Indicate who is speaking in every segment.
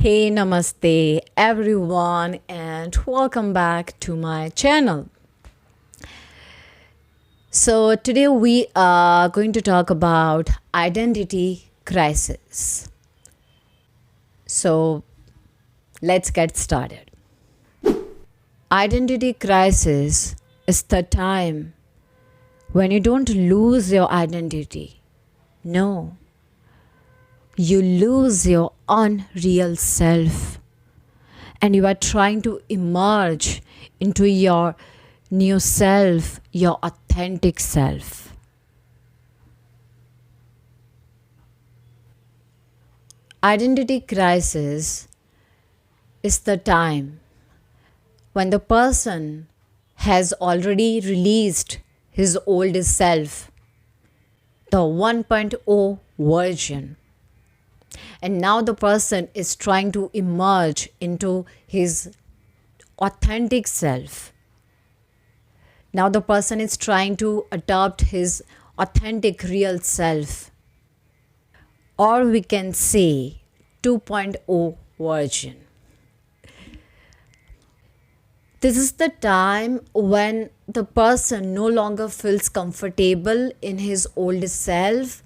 Speaker 1: Hey, namaste everyone, and welcome back to my channel. So, today we are going to talk about identity crisis. So, let's get started. Identity crisis is the time when you don't lose your identity. No, you lose your unreal self and you are trying to emerge into your new self, your authentic self. Identity crisis is the time when the person has already released his old self, the 1.0 version, and now the person is trying to emerge into his authentic self. Now the person is trying to adopt his authentic real self, or we can say 2.0 version. This is the time when the person no longer feels comfortable in his old self,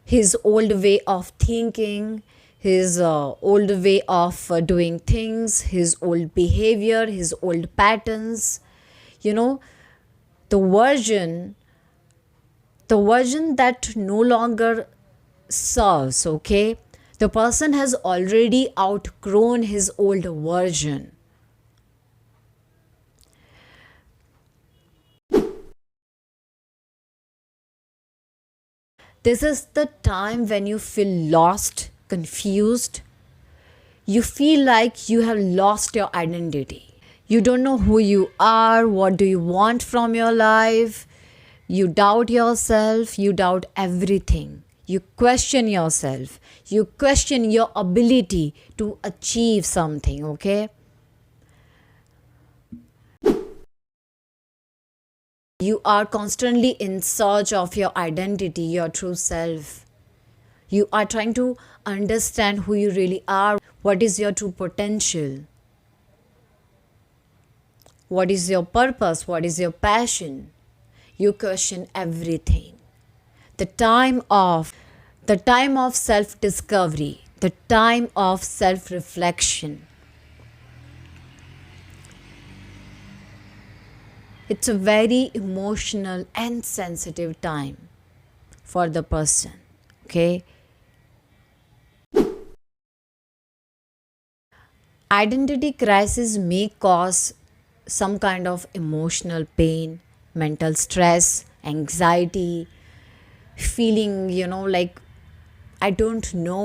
Speaker 1: his old way of thinking, his old way of doing things, his old behavior, his old patterns. You know, the version the version that no longer serves, okay? The person has already outgrown his old version. This is the time when you feel lost, confused. You feel like you have lost your identity. You don't know who you are, what do you want from your life. You doubt yourself, you doubt everything. You question yourself. You question your ability to achieve something, okay? You are constantly in search of your identity, your true self. You are trying to understand who you really are, what is your true potential, what is your purpose, what is your passion. You question everything. The time of the time of self discovery, the time of self reflection. It's a very emotional and sensitive time for the person, okay? Identity crisis may cause some kind of emotional pain, mental stress, anxiety, feeling, like I don't know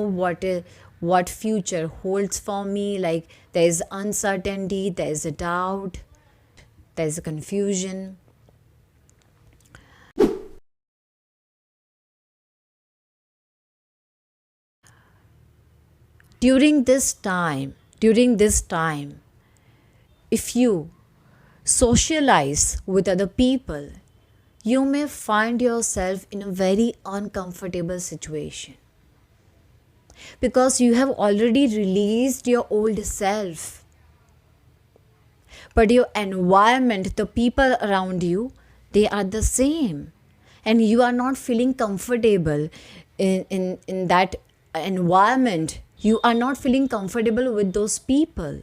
Speaker 1: what future holds for me. Like there is uncertainty, there is a doubt, there is a confusion. During this time, if you socialize with other people, you may find yourself in a very uncomfortable situation because you have already released your old self. But your environment, the people around you, they are the same. And you are not feeling comfortable in that environment. You are not feeling comfortable with those people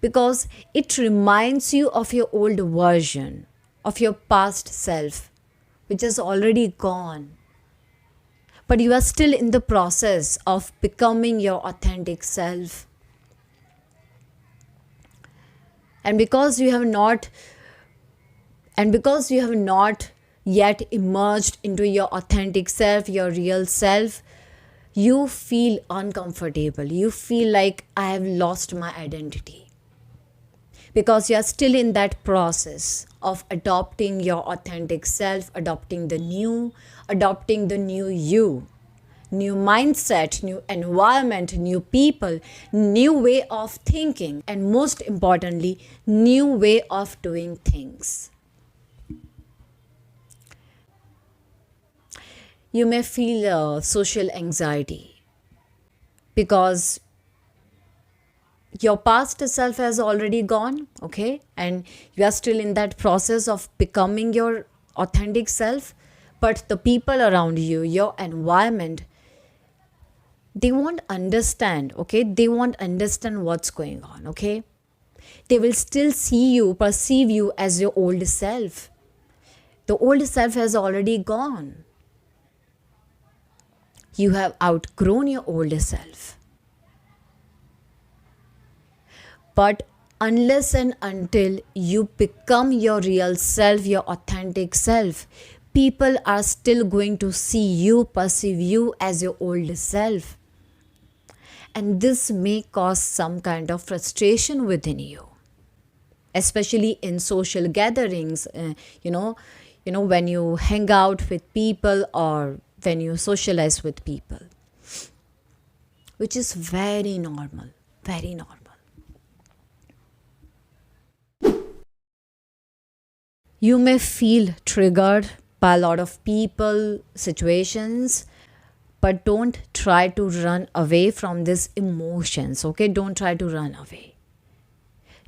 Speaker 1: because it reminds you of your old version, of your past self, which is already gone. But you are still in the process of becoming your authentic self. And because you have not yet emerged into your authentic self, your real self, you feel uncomfortable. You feel like I have lost my identity because you are still in that process of adopting your authentic self, adopting the new you, new mindset, new environment, new people, new way of thinking, and most importantly, new way of doing things. You may feel social anxiety. because your past self has already gone, okay, and you are still in that process of becoming your authentic self. But the people around you, your environment, they won't understand, okay, they won't understand what's going on, okay. They will still see you, perceive you as your old self. The old self has already gone. You have outgrown your old self. But unless and until you become your real self, your authentic self, people are still going to see you, perceive you as your old self. And this may cause some kind of frustration within you, especially in social gatherings, when you hang out with people or when you socialize with people, which is very normal, very normal. You may feel triggered by a lot of people, situations, but don't try to run away from these emotions, okay? Don't try to run away.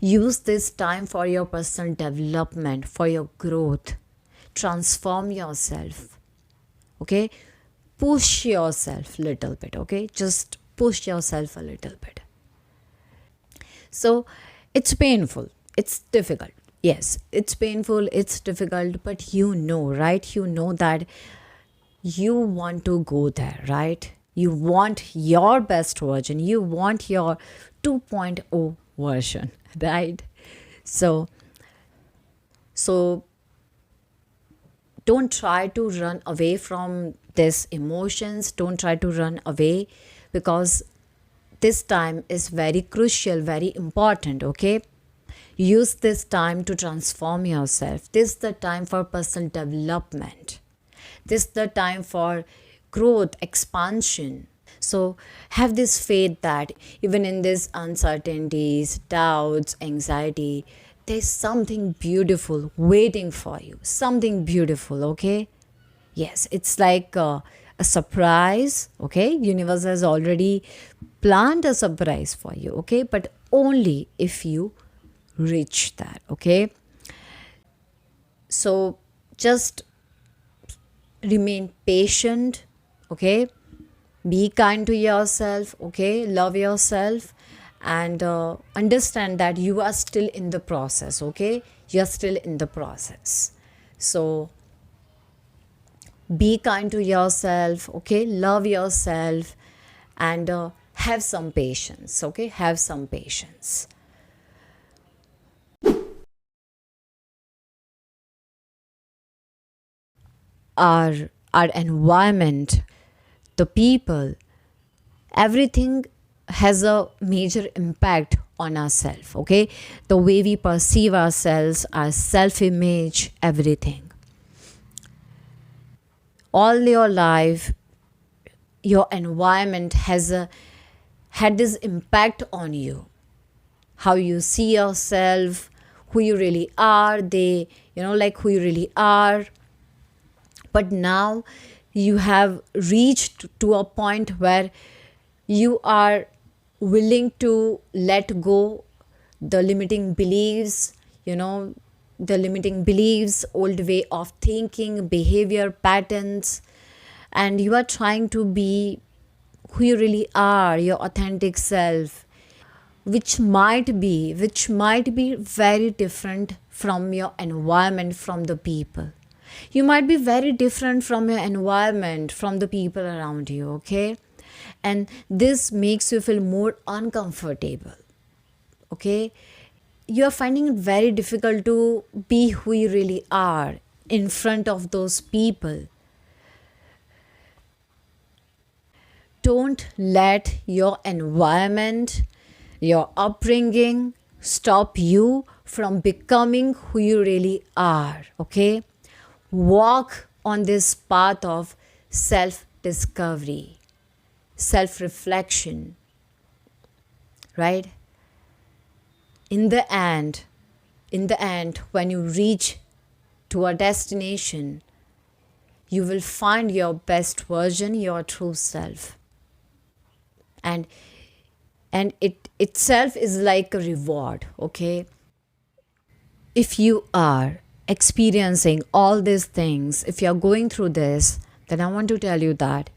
Speaker 1: Use this time for your personal development, for your growth. Transform yourself, okay? Push yourself a little bit, okay? Just push yourself a little bit. So it's painful, it's difficult. Yes, it's painful, it's difficult, but you know, right? You know that you want to go there, right? You want your best version, you want your 2.0 version, right? So so don't try to run away from these emotions, don't try to run away, because this time is very crucial, very important, okay? Use this time to transform yourself. This is the time for personal development. This is the time for growth, expansion. So have this faith that even in these uncertainties, doubts, anxiety, there's something beautiful waiting for you. Something beautiful, okay? Yes, it's like a surprise, okay? Universe has already planned a surprise for you, okay? But only if you reach that, okay? So just remain patient, okay? Be kind to yourself, okay? Love yourself, and understand that you are still in the process, okay? You're still in the process. So be kind to yourself, okay? Love yourself, and have some patience, okay? Have some patience. Our environment, the people, everything has a major impact on ourselves, okay? The way we perceive ourselves, our self image, everything. All your life, your environment has had this impact on you. How you see yourself, who you really are, like who you really are. But now you have reached to a point where you are willing to let go the limiting beliefs, the limiting beliefs, old way of thinking, behavior patterns, and you are trying to be who you really are, your authentic self, which might be very different from your environment, from the people. You might be very different from your environment, from the people around you, okay? And this makes you feel more uncomfortable, okay? You are finding it very difficult to be who you really are in front of those people. Don't let your environment, your upbringing stop you from becoming who you really are, okay? Walk on this path of self discovery, self reflection, right? In the end, when you reach to a destination, you will find your best version, your true self. and it itself is like a reward. Okay, if you are experiencing all these things, if you are going through this, then I want to tell you that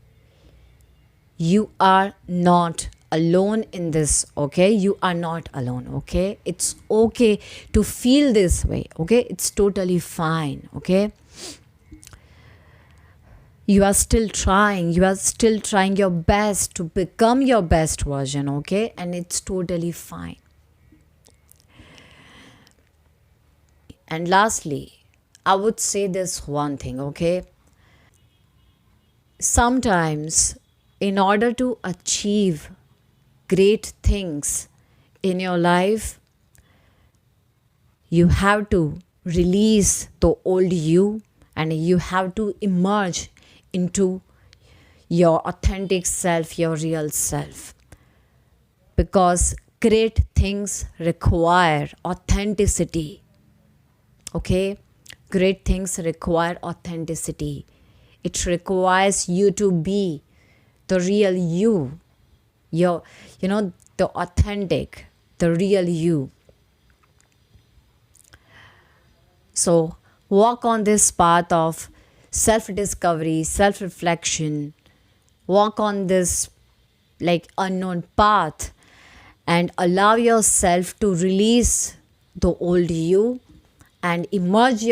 Speaker 1: you are not alone in this. Okay, you are not alone. Okay, it's okay to feel this way. Okay, it's totally fine. Okay, you are still trying, your best to become your best version. Okay, and it's totally fine. And lastly, I would say this one thing. Okay, sometimes in order to achieve great things in your life, you have to release the old you and you have to emerge into your authentic self, your real self. Because great things require authenticity. Okay? Great things require authenticity. It requires you to be the real you. The authentic, the real you. So walk on this path of self-discovery, self-reflection. Walk on this like unknown path and allow yourself to release the old you and emerge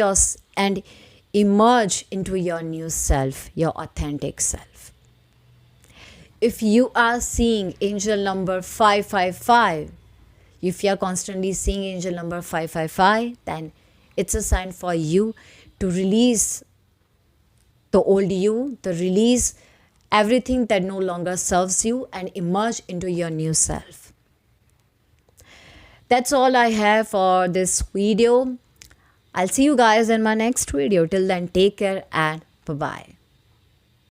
Speaker 1: into your new self, your authentic self. If you are seeing angel number 555, if you are constantly seeing angel number 555, then it's a sign for you to release the old you, to release everything that no longer serves you and emerge into your new self. That's all I have for this video. I'll see you guys in my next video. Till then, take care and bye-bye.